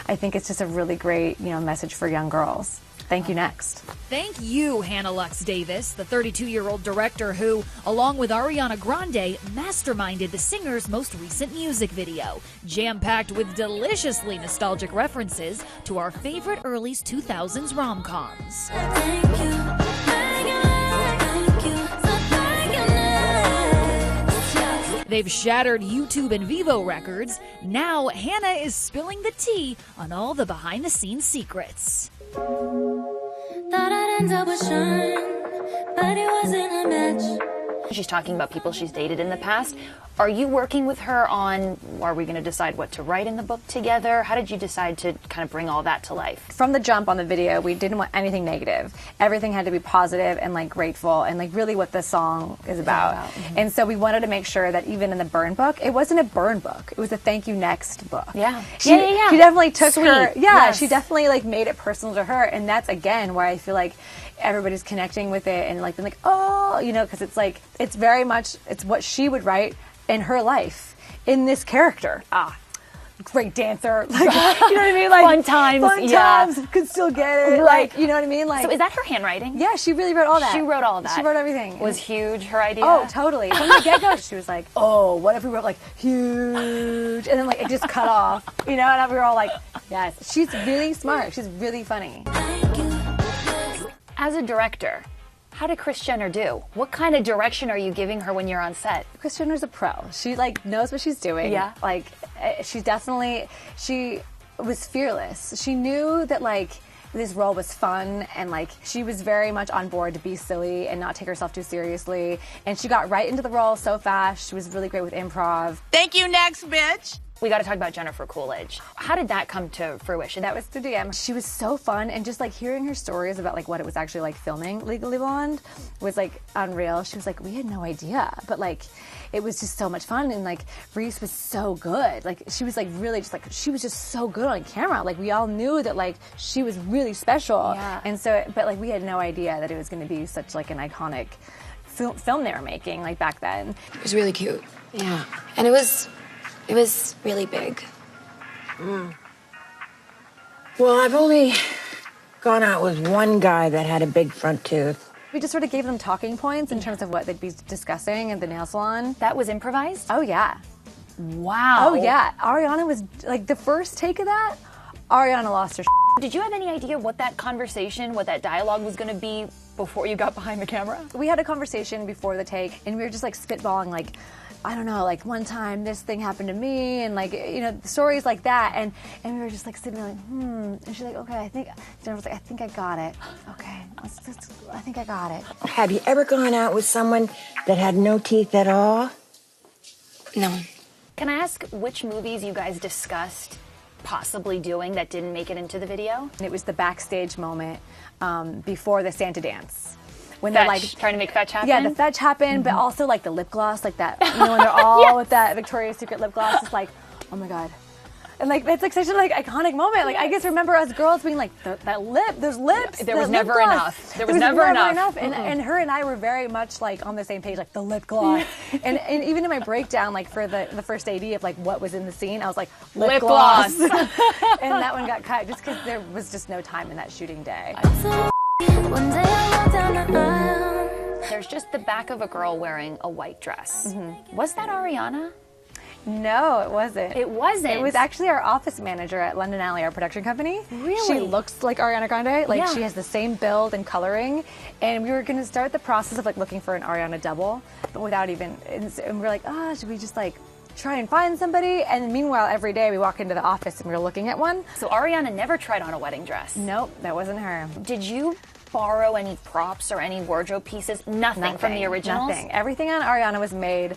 I think it's just a really great, message for young girls. Thank you, next. Thank you, Hannah Lux Davis, the 32-year-old director who, along with Ariana Grande, masterminded the singer's most recent music video, jam-packed with deliciously nostalgic references to our favorite early 2000s rom-coms. They've shattered YouTube and Vivo records. Now Hannah is spilling the tea on all the behind-the-scenes secrets. Thought I'd end up with Sean, but it wasn't a match. She's talking about people she's dated in the past. Are you working with her on, are we going to decide what to write in the book together? How did you decide to kind of bring all that to life? From the jump on the video, we didn't want anything negative. Everything had to be positive and grateful and really what the song is about. Mm-hmm. And so we wanted to make sure that even in the burn book, it wasn't a burn book. It was a thank you next book. Yeah. She definitely took her, yes. She definitely made it personal to her. And that's again where I feel like everybody's connecting with it and being oh, because it's very much, it's what she would write in her life, in this character. Great dancer, you know what I mean? Fun times, could still get it, right. You know what I mean? So is that her handwriting? Yeah, she really wrote all that. She wrote all that. She wrote everything. Was huge her idea? Oh, totally. From the get-go, she was like, oh, what if we wrote huge? And then it just cut off, and we were all yes. She's really smart. She's really funny. As a director, how did Kris Jenner do? What kind of direction are you giving her when you're on set? Kris Jenner's a pro. She knows what she's doing. Yeah. She was fearless. She knew that this role was fun and she was very much on board to be silly and not take herself too seriously. And she got right into the role so fast. She was really great with improv. Thank you, next, bitch. We got to talk about Jennifer Coolidge. How did that come to fruition? That was through DM. She was so fun, and just hearing her stories about what it was actually like filming Legally Blonde was unreal. She was we had no idea, but it was just so much fun, and Reese was so good. She was really just she was just so good on camera. We all knew that she was really special. Yeah. And so, but we had no idea that it was going to be such an iconic film they were making back then. It was really cute. Yeah, and it was really big. Well, I've only gone out with one guy that had a big front tooth. We just sort of gave them talking points in terms of what they'd be discussing at the nail salon. That was improvised? Oh, yeah. Wow. Oh, yeah. Ariana was, the first take of that, Ariana lost her shit. Did you have any idea what that conversation, what that dialogue was going to be before you got behind the camera? We had a conversation before the take, and we were just spitballing, I don't know, one time this thing happened to me, and stories like that, and we were just sitting there and she's okay, Jennifer was I think I got it. Okay, I think I got it. Have you ever gone out with someone that had no teeth at all? No. Can I ask which movies you guys discussed possibly doing that didn't make it into the video? And it was the backstage moment before the Santa dance. When fetch, they're trying to make fetch happen? Yeah, the fetch happened, but also the lip gloss, that, when they're all yes. with that Victoria's Secret lip gloss, it's oh my God. And it's such an iconic moment. I just remember us girls being that lip, those lips. There was never enough. There was never enough. And her and I were very much on the same page, the lip gloss. and even in my breakdown, for the first AD of what was in the scene, I was lip gloss. And that one got cut just because there was just no time in that shooting day. One day I walked down the aisle. There's just the back of a girl wearing a white dress. Mm-hmm. Was that Ariana? No, it wasn't. It wasn't? It was actually our office manager at London Alley, our production company. Really? She looks like Ariana Grande. Yeah. She has the same build and coloring. And we were going to start the process of looking for an Ariana double, but without even, and we're should we just try and find somebody? And meanwhile, every day we walk into the office and we were looking at one. So Ariana never tried on a wedding dress? Nope, that wasn't her. Did you borrow any props or any wardrobe pieces? Nothing from the originals? Nothing. Everything on Ariana was made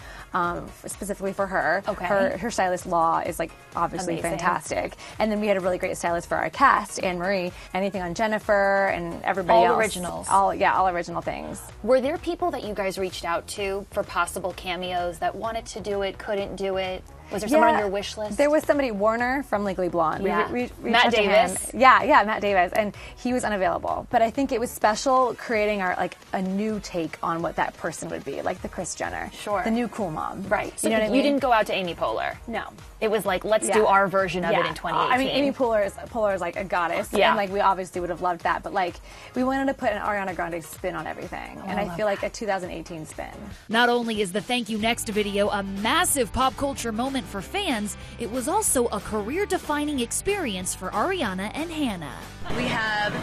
specifically for her. Okay. Her stylist, Law, is obviously amazing. Fantastic. And then we had a really great stylist for our cast, Anne Marie. Anything on Jennifer and everybody else. All originals. All original things. Were there people that you guys reached out to for possible cameos that wanted to do it, couldn't do it? Was there someone on your wish list? There was somebody, Warner from Legally Blonde. Yeah. We Matt talked to Davis. him. Yeah, Matt Davis, and he was unavailable. But I think it was special creating a new take on what that person would be, like the Kris Jenner, Sure, the new cool mom, right? So you know what I mean? You didn't go out to Amy Poehler. No. It was like, let's do our version of it in 2018. I mean, Amy Poehler is like a goddess, and like we obviously would have loved that. But like we wanted to put an Ariana Grande spin on everything, and I feel like a 2018 spin. Not only is the Thank You Next video a massive pop culture moment for fans, it was also a career-defining experience for Ariana and Hannah. We have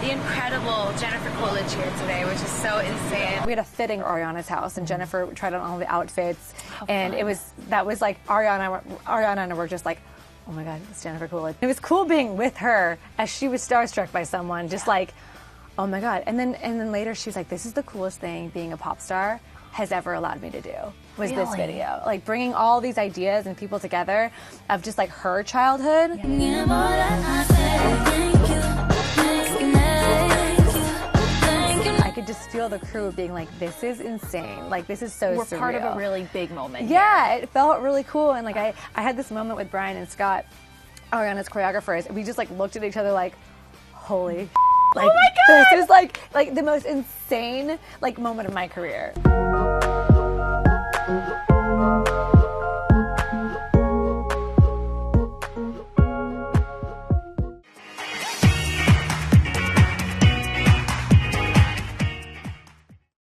the incredible Jennifer Coolidge here today, which is so insane. We had a fitting at Ariana's house, and Jennifer tried on all the outfits, and that was like Ariana and I were just like, oh my God, it's Jennifer Coolidge. It was cool being with her as she was starstruck by someone, just like, oh my God. And then later she was like, this is the coolest thing being a pop star has ever allowed me to do, was this video. Like bringing all these ideas and people together of just like her childhood. I could just feel the crew being like, this is insane. Like, this is so surreal. We're part of a really big moment. Yeah, it felt really cool. And like I had this moment with Brian and Scott, Ariana's choreographers, and we just like looked at each other like, holy like, oh my God! This is like the most insane like moment of my career.